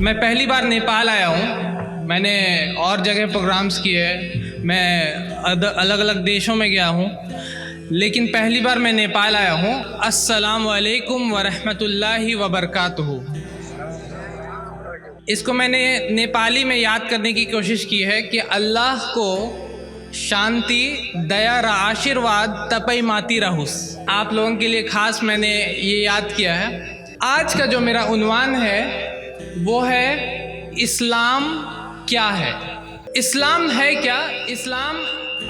मैं पहली बार नेपाल आया हूँ। मैंने और जगह प्रोग्राम्स किए, मैं अलग अलग देशों में गया हूँ, लेकिन पहली बार मैं नेपाल आया हूँ। अस्सलामु अलैकुम वरहमतुल्लाहि वबरकातुहू। इसको मैंने नेपाली में याद करने की कोशिश की है कि अल्लाह को शांति, दया र आशीर्वाद तपई माती रहुस। आप लोगों के लिए खास मैंने ये याद किया है। आज का जो मेरा उन्वान है वो है इस्लाम क्या है। इस्लाम है क्या? इस्लाम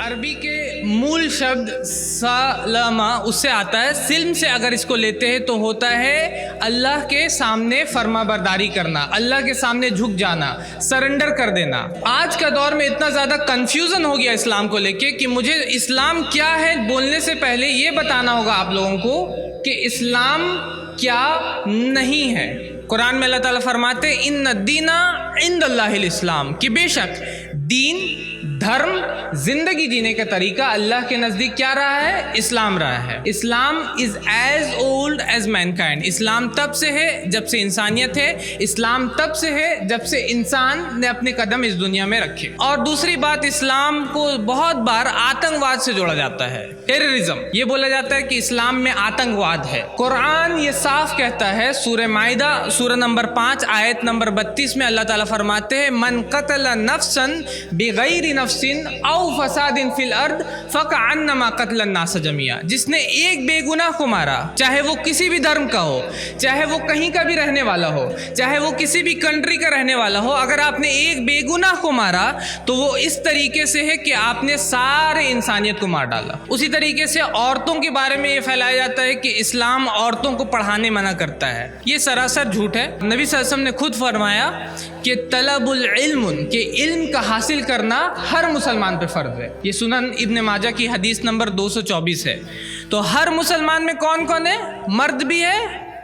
अरबी के मूल शब्द सलामा उससे आता है। सिल्म से अगर इसको लेते हैं तो होता है अल्लाह के सामने फर्माबरदारी करना, अल्लाह के सामने झुक जाना, सरेंडर कर देना। आज का दौर में इतना ज़्यादा कंफ्यूजन हो गया इस्लाम को लेके कि मुझे इस्लाम क्या है बोलने से पहले ये बताना होगा आप लोगों को कि इस्लाम क्या नहीं है। कुरान में अल्लाह ताला फरमाते इन्न दीना इंदल्लाहिल इस्लाम, कि बेशक दीन, धर्म, जिंदगी जीने का तरीका अल्लाह के नज़दीक क्या रहा है? इस्लाम रहा है। Islam is as old as mankind. इस्लाम तब से है जब से इंसानियत है। इस्लाम तब से है जब से इंसान ने अपने कदम इस दुनिया में रखे। और दूसरी बात, इस्लाम को बहुत बार आतंकवाद से जोड़ा जाता है, टेररिज्म। ये बोला जाता है कि इस्लाम में आतंकवाद है। कुरान ये साफ कहता है, सूरह माइदा सूरह नंबर 5 आयत नंबर 32 में अल्लाह ताला फरमाते हैं मन कतल नफ्सन बिगैरि नफ्सिन औ फसादिन फिल अर्द फकअन्नमा कतलन नास जमिया। जिसने एक बेगुनाह को मारा, चाहे वो किसी भी धर्म का हो, चाहे वो कहीं का भी रहने वाला हो, चाहे वो किसी भी कंट्री का रहने वाला हो, अगर आपने एक बेगुनाह को मारा तो वो इस तरीके से है कि आपने सारे इंसानियत को मार डाला। उसी तरीके से औरतों के बारे में ये फैलाया जाता है कि इस्लाम औरतों को पढ़ाने मना करता है। ये सरासर झूठ है। नबी सल्लल्लाहु अलैहि वसल्लम ने खुद फरमाया कि तलबुल इल्म, के इल्म का हासिल करना हर मुसलमान पे फर्ज है। ये सुनन इब्न माजा की हदीस नंबर 224 है। तो हर मुसलमान में कौन कौन है? मर्द भी है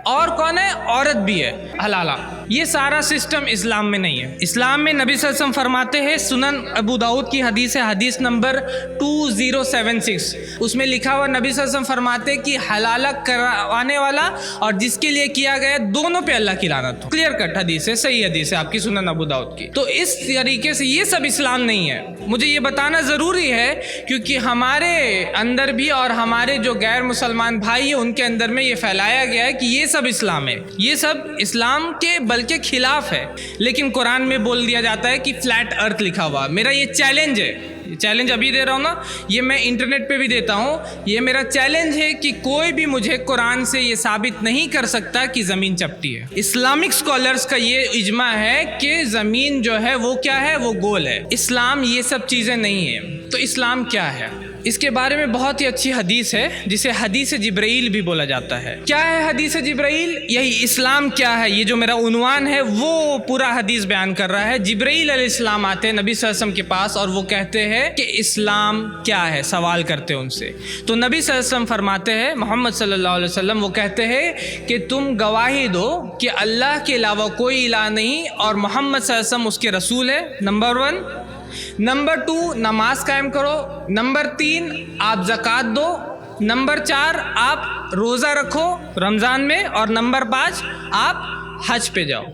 और कौन है? औरत भी है, हलाला। ये सारा सिस्टम इस्लाम में नहीं है। इस्लाम में नबी सल्लल्लाहु अलैहि वसल्लम फरमाते हैं, सुनन अबू दाऊद की हदीस है, हदीस नंबर 2076, उसमें लिखा हुआ नबी सल्लल्लाहु अलैहि वसल्लम फरमाते कि हलाला करवाने वाला और जिसके लिए किया गया दोनों पे अल्लाह की लानत हो। क्लियर कट हदीस है, सही हदीस है आपकी सुनन अबू दाऊद की। तो इस तरीके से ये सब इस्लाम नहीं है। मुझे ये बताना ज़रूरी है क्योंकि हमारे अंदर भी और हमारे जो गैर मुसलमान भाई है उनके अंदर में ये फैलाया गया है कि ये सब इस्लाम है। ये सब इस्लाम के बल्कि खिलाफ है। लेकिन कुरान में बोल दिया जाता है कि फ्लैट अर्थ लिखा हुआ। मेरा ये चैलेंज है, चैलेंज अभी दे रहा हूँ ना, ये मैं इंटरनेट पे भी देता हूँ। ये मेरा चैलेंज है कि कोई भी मुझे कुरान से ये साबित नहीं कर सकता कि ज़मीन चपटी है। इस्लामिक स्कॉलर्स का ये इजमा है कि ज़मीन जो है वो क्या है? वो गोल है। इस्लाम ये सब चीज़ें नहीं है। तो इस्लाम क्या है? इसके बारे में बहुत ही अच्छी हदीस है जिसे हदीस जिब्राइल भी बोला जाता है। क्या है हदीस जिब्राइल? यही इस्लाम क्या है, ये जो मेरा उन्वान है वो पूरा हदीस बयान कर रहा है। जिब्राइल अलैहिस्सलाम आते हैं नबी सल्लल्लाहु अलैहि वसल्लम के पास और वो कहते हैं कि इस्लाम क्या है, सवाल करते हैं उनसे। तो नबी सल्लल्लाहु अलैहि वसल्लम फरमाते हैं, मोहम्मद सल्लल्लाहु अलैहि वसल्लम वो कहते हैं कि तुम गवाही दो कि अल्लाह के अलावा कोई इलाह नहीं और मोहम्मद सल्लल्लाहु अलैहि वसल्लम उसके रसूल है, नंबर 1। नंबर 2, नमाज कायम करो। नंबर 3, आप ज़कात दो। नंबर 4, आप रोज़ा रखो रमज़ान में। और नंबर 5, आप हज पे जाओ।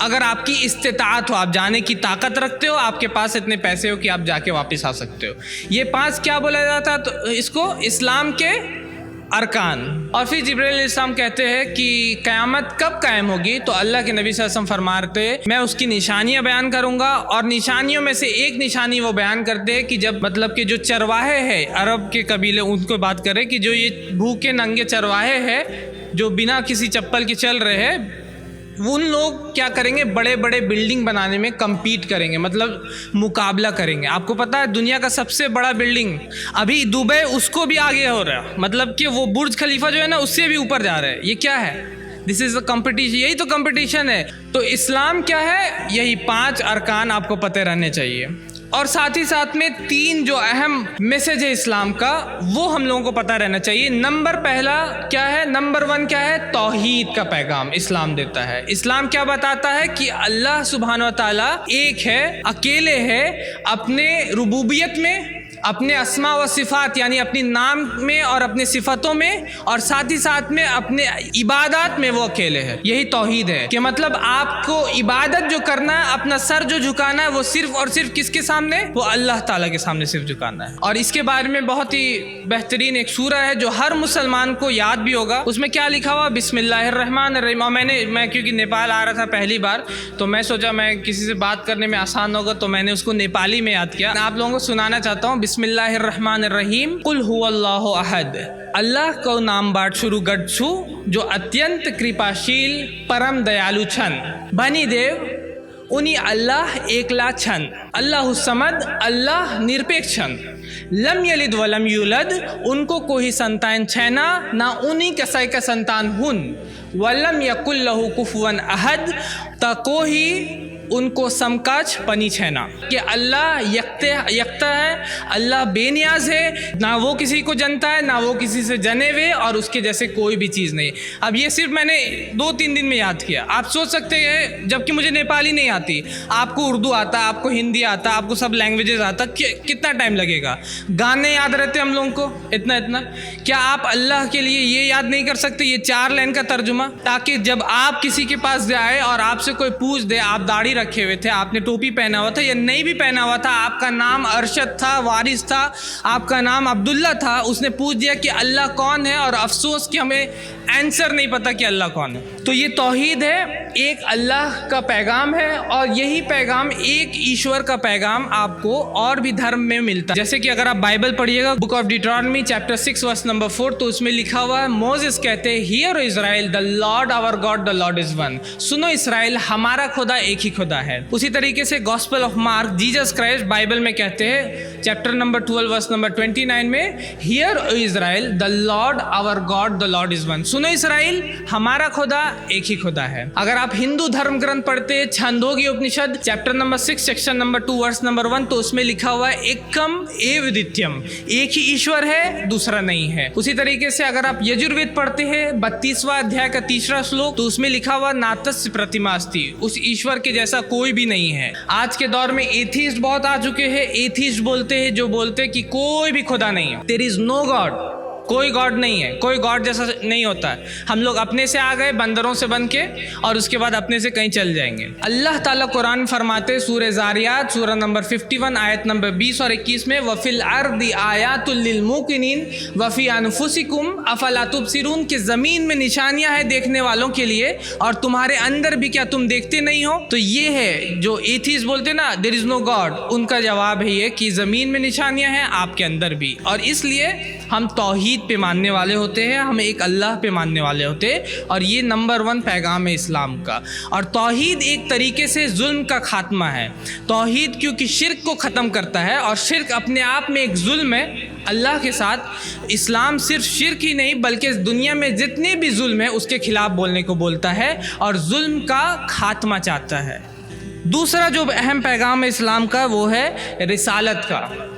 अगर आपकी इस्तिताअत हो, आप जाने की ताकत रखते हो, आपके पास इतने पैसे हो कि आप जाके वापस आ सकते हो। ये 5 क्या बोला जाता है? तो इसको इस्लाम के अरकान। और फिर जिब्राइल अलैहिस्सलाम कहते हैं कि क़यामत कब कायम होगी? तो अल्लाह के नबी सल्लल्लाहु अलैहि वसल्लम फरमाते मैं उसकी निशानियां बयान करूंगा। और निशानियों में से एक निशानी वो बयान करते हैं कि जब मतलब कि जो चरवाहे हैं अरब के कबीले, उनको बात करें कि जो ये भूखे नंगे चरवाहे हैं जो बिना किसी चप्पल के चल रहे हैं, उन लोग क्या करेंगे? बड़े बड़े बिल्डिंग बनाने में कम्पीट करेंगे, मतलब मुकाबला करेंगे। आपको पता है दुनिया का सबसे बड़ा बिल्डिंग अभी दुबई, उसको भी आगे हो रहा है। मतलब कि वो बुर्ज खलीफा जो है ना उससे भी ऊपर जा रहा है। ये क्या है? This is a competition. यही तो कंपटीशन है। तो इस्लाम क्या है? यही 5 अरकान आपको पते रहने चाहिए। और साथ ही साथ में 3 जो अहम मैसेज है इस्लाम का वो हम लोगों को पता रहना चाहिए। नंबर पहला क्या है? नंबर 1 क्या है? तौहीद का पैगाम इस्लाम देता है। इस्लाम क्या बताता है कि अल्लाह सुब्हान व तआला एक है, अकेले है, अपने रुबूबियत में, अपने अस्मा व सिफात यानी अपनी नाम में और अपने सिफतों में, और साथ ही साथ में अपने इबादत में वो अकेले है। यही तौहीद है कि मतलब आपको इबादत जो करना है, अपना सर जो झुकाना है, वो सिर्फ और सिर्फ किसके सामने? वो अल्लाह ताला के सामने सिर्फ झुकाना है। और इसके बारे में बहुत ही बेहतरीन एक सूरा है जो हर मुसलमान को याद भी होगा। उसमें क्या लिखा हुआ? बिस्मिल्लाहिर्रहमानिर्रहीम। और मैं क्योंकि नेपाल आ रहा था पहली बार, तो मैं सोचा मैं किसी से बात करने में आसान होगा, तो मैंने उसको नेपाली में याद किया। आप लोगों को सुनाना चाहता हूँ। बिस्मिल्लाहिर्रहमानिर्रहीम। कुल हुवल्लाहु अहद। अल्लाह को नाम बाट शुरू गढ़ जो अत्यंत कृपाशील परम दयालु छन। बनी देव उन्हीं अल्लाह एकला छन। अल्लाहु समद अल्लाह निरपेक्ष छन। लम यलिद वलम यूलद उनको कोई संतान छैना, ना उन्हीं कसै का संतान हुन। वलम यकुल लहु कुफुवन अहद तको ही उनको समकक्ष पनी छैना। कि अल्लाह यकता है, अल्लाह बेनियाज है, ना वो किसी को जनता है ना वो किसी से जने हुए, और उसके जैसे कोई भी चीज़ नहीं। अब ये सिर्फ मैंने 2-3 दिन में याद किया। आप सोच सकते हैं जबकि मुझे नेपाली नहीं आती, आपको उर्दू आता, आपको हिंदी आता, आपको सब लैंग्वेजेस आता, कितना टाइम लगेगा? गाने याद रहते हम लोगों को इतना इतना। क्या आप अल्लाह के लिए ये याद नहीं कर सकते, ये 4 लाइन का तर्जुमा? ताकि जब आप किसी के पास जाए और आपसे कोई पूछ दे, आप दाढ़ी रखे हुए थे, आपने टोपी पहना हुआ था या नहीं भी पहना हुआ था, आपका नाम अरशद था, वारिस था, आपका नाम अब्दुल्ला था, उसने पूछ दिया कि अल्लाह कौन है, और अफसोस कि हमें आंसर नहीं पता कि अल्लाह कौन है। तो ये तौहीद है, एक अल्लाह का पैगाम है, और यही पैगाम एक ईश्वर का पैगाम आपको और भी धर्म में मिलता है। जैसे कि अगर आप बाइबल पढ़िएगा, book of Deuteronomy chapter 6 verse number 4, तो उसमें लिखा हुआ है, मोसेस कहते हैं, hear Israel the Lord our God the Lord is one. सुनो इस्राएल, हमारा खुदा एक ही खुदा है। उसी तरीके से gospel of mark, Jesus Christ Bible में कहते हैं चैप्टर नंबर 12 वर्स नंबर 29 में, hear Israel the Lord our God the Lord is one. सुनो इस्राएल, हमारा खुदा एक ही खुदा है। अगर आप हिंदू धर्म ग्रंथ पढ़ते हैं, Chandogya Upanishad chapter number 6 section number 2 verse number 1, तो उसमें लिखा हुआ है, एकम एव द्वितीयम, एक ही ईश्वर है, दूसरा नहीं है। उसी तरीके से अगर आप यजुर्वेद पढ़ते हैं 32वां अध्याय का 3रा श्लोक, तो उसमें लिखा हुआ, नातस्य प्रतिमा अस्ति, उस ईश्वर के जैसा कोई भी नहीं है। आज के दौर में एथीस्ट बहुत आ चुके हैं। एथीस्ट बोलते हैं, जो बोलते हैं कि कोई भी खुदा नहीं है, देयर इज नो गॉड, कोई गॉड नहीं है, कोई गॉड जैसा नहीं होता है। हम लोग अपने से आ गए बंदरों से बन के, और उसके बाद अपने से कहीं चल जाएंगे। अल्लाह ताला कुरान फरमाते सूरह ज़ारियात सूरह नंबर 51 आयत नंबर 20 और 21 में, वफिल अर्दी आयातुल लिल मुकिनीन वफी अनफुसिकुम अफला तुबसिरून, कि ज़मीन में निशानियां हैं देखने वालों के लिए, और तुम्हारे अंदर भी क्या तुम देखते नहीं हो? तो ये है जो एथीस्ट बोलते ना, देयर इज़ नो गॉड, उनका जवाब है ये कि ज़मीन में निशानियां हैं, आपके अंदर भी। और इसलिए हम तौहीद पे मानने वाले होते हैं, हम एक अल्लाह पे मानने वाले होते हैं, और ये नंबर 1 पैगाम है इस्लाम का। और तौहीद एक तरीके से जुल्म का खात्मा है। तौहीद क्योंकि शिर्क को ख़त्म करता है, और शिर्क अपने आप में एक जुल्म है अल्लाह के साथ। इस्लाम सिर्फ शिर्क ही नहीं बल्कि दुनिया में जितने भी जुल्म है उसके खिलाफ बोलने को बोलता है, और जुल्म का खात्मा चाहता है। दूसरा जो अहम पैगाम है इस्लाम का, वो है रिसालत का।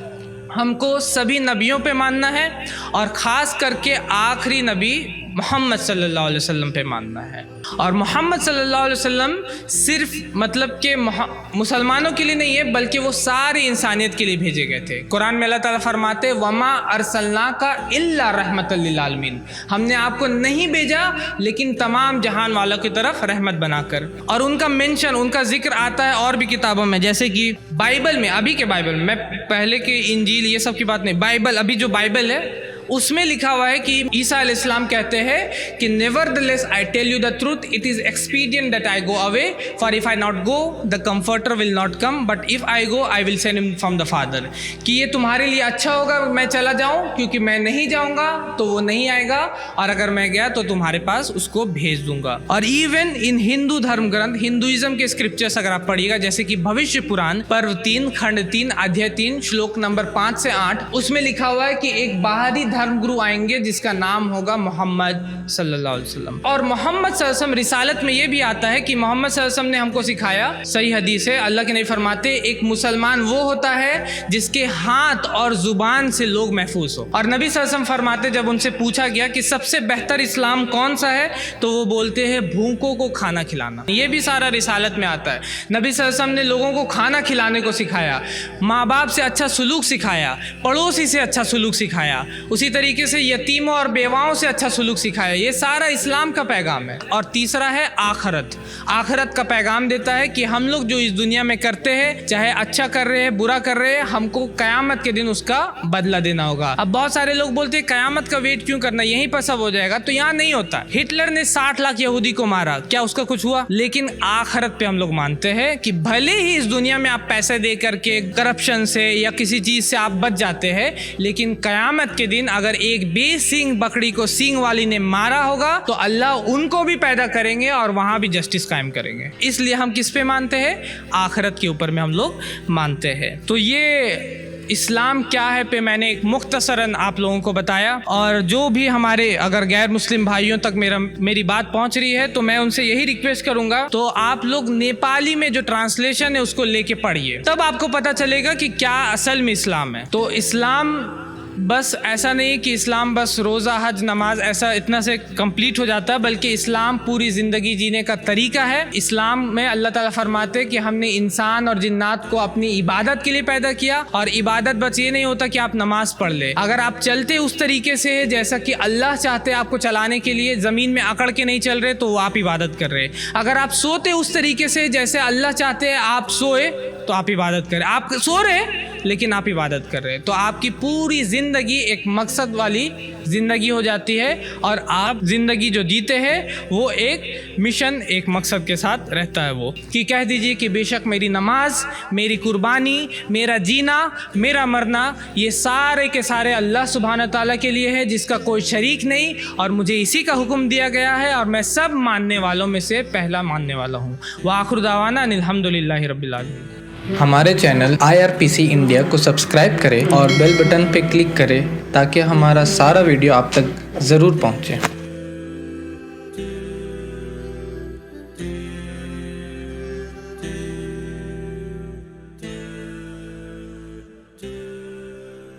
हमको सभी नबियों पे मानना है, और ख़ास करके आखिरी नबी मोहम्मद सल्लल्लाहु अलैहि वसल्लम पे मानना है। और मोहम्मद सल्लल्लाहु अलैहि वसल्लम सिर्फ मतलब के मुसलमानों के लिए नहीं है, बल्कि वो सारी इंसानियत के लिए भेजे गए थे। कुरान में अल्लाह ताला फरमाते, वमा अरसलनाका इल्ला रहमतल लिल आलमीन, हमने आपको नहीं भेजा लेकिन तमाम जहान वालों की तरफ रहमत बनाकर। और उनका मेंशन, उनका जिक्र आता है और भी किताबों में, जैसे कि बाइबल में, अभी के बाइबल में, मैं पहले के इंजील ये सब की बात नहीं, बाइबल, अभी जो बाइबल है उसमें लिखा हुआ है कि ईसा अलैहिस्सलाम कहते हैं कि nevertheless I tell you the truth, it is expedient that I go away, for if I not go the comforter will not come, but if I go I will send him from the father. कि ये तुम्हारे लिए अच्छा होगा मैं चला जाऊं, क्योंकि मैं नहीं जाऊंगा तो वो नहीं आएगा, और अगर मैं गया तो तुम्हारे पास उसको भेज दूंगा। और इवन इन हिंदू धर्म ग्रंथ, हिंदुइज्म के स्क्रिप्चर्स अगर आप पढ़िएगा, जैसे कि भविष्य पुराण पर्व 3 खंड 3 अध्याय 3 श्लोक नंबर 5 से 8, उसमें लिखा हुआ है कि एक बाहरी धर्मगुरु आएंगे जिसका नाम होगा मोहम्मद सल्लल्लाहु अलैहि वसल्लम। और मोहम्मद सल्लल्लाहु अलैहि वसल्लम रिसालत में ये भी आता है कि मोहम्मद सल्लल्लाहु अलैहि वसल्लम ने हमको सिखाया, सही हदीस है, अल्लाह के नबी फरमाते एक मुसलमान वो होता है जिसके हाथ और जुबान से लोग महफूज हो। और नबी सल्लल्लाहु अलैहि वसल्लम फरमाते जब उनसे पूछा गया कि सबसे बेहतर इस्लाम कौन सा है, तो वो बोलते हैं भूखों को खाना खिलाना। ये भी सारा रिसालत में आता है। नबी सल्लल्लाहु अलैहि वसल्लम ने लोगों को खाना खिलाने को सिखाया, माँ बाप से अच्छा सुलूक सिखाया, पड़ोसी से अच्छा सुलूक सिखाया, उसी तरीके से यतीमों और बेवाओं से अच्छा सुलूक सिखाया। ये सारा इस्लाम का पैगाम है। और तीसरा है आखरत। आखरत का पैगाम देता है कि हम लोग जो इस दुनिया में करते हैं, चाहे अच्छा कर रहे हैं बुरा कर रहे हैं, हमको कयामत के दिन उसका बदला देना होगा। अब बहुत सारे लोग बोलते हैं कयामत का वेट क्यों करना, यहीं पर सब हो जाएगा। तो यहाँ नहीं होता। हिटलर ने 60 लाख यहूदी को मारा, क्या उसका कुछ हुआ? लेकिन आखरत पे हम लोग मानते हैं कि भले ही इस दुनिया में आप पैसे दे करके करप्शन से या किसी चीज से आप बच जाते हैं, लेकिन कयामत के दिन अगर एक बेसींग बकरी को सींग वाली ने मारा होगा तो अल्लाह उनको भी पैदा करेंगे और वहां भी जस्टिस कायम करेंगे। इसलिए हम किस पे मानते हैं? आखिरत के ऊपर में हम लोग मानते हैं। तो ये इस्लाम क्या है पे मैंने एक मुख्तसरन आप लोगों को बताया। और जो भी हमारे अगर गैर मुस्लिम भाइयों तक मेरी बात पहुंच रही है तो मैं उनसे यही रिक्वेस्ट करूंगा, तो आप लोग नेपाली में जो ट्रांसलेशन है उसको लेके पढ़िए, तब आपको पता चलेगा कि क्या असल में इस्लाम है। तो इस्लाम बस ऐसा नहीं कि इस्लाम बस रोज़ा हज नमाज ऐसा इतना से कंप्लीट हो जाता है, बल्कि इस्लाम पूरी ज़िंदगी जीने का तरीका है। इस्लाम में अल्लाह ताला फरमाते कि हमने इंसान और जिन्नात को अपनी इबादत के लिए पैदा किया। और इबादत बस ये नहीं होता कि आप नमाज पढ़ ले, अगर आप चलते उस तरीके से जैसा कि अल्लाह चाहते आपको चलाने के लिए, ज़मीन में अकड़ के नहीं चल रहे तो वो आप इबादत कर रहे। अगर आप सोते उस तरीके से जैसे अल्लाह चाहते हैं आप सोए तो आप इबादत करें। आप सो रहे लेकिन आप इबादत कर रहे हैं, तो आपकी पूरी ज़िंदगी एक मकसद वाली ज़िंदगी हो जाती है। और आप ज़िंदगी जो जीते हैं वो एक मिशन, एक मकसद के साथ रहता है। वो कि कह दीजिए कि बेशक मेरी नमाज, मेरी कुर्बानी, मेरा जीना, मेरा मरना, ये सारे के सारे अल्लाह सुब्हान ताला के लिए है, जिसका कोई शरीक नहीं, और मुझे इसी का हुक्म दिया गया है और मैं सब मानने वालों में से पहला मानने वाला हूँ। व आखिर दावाना अल्हम्दुलिल्लाहि रब्बिल आलमीन। हमारे चैनल IRPC इंडिया को सब्सक्राइब करें और बेल बटन पर क्लिक करें ताकि हमारा सारा वीडियो आप तक ज़रूर पहुंचे।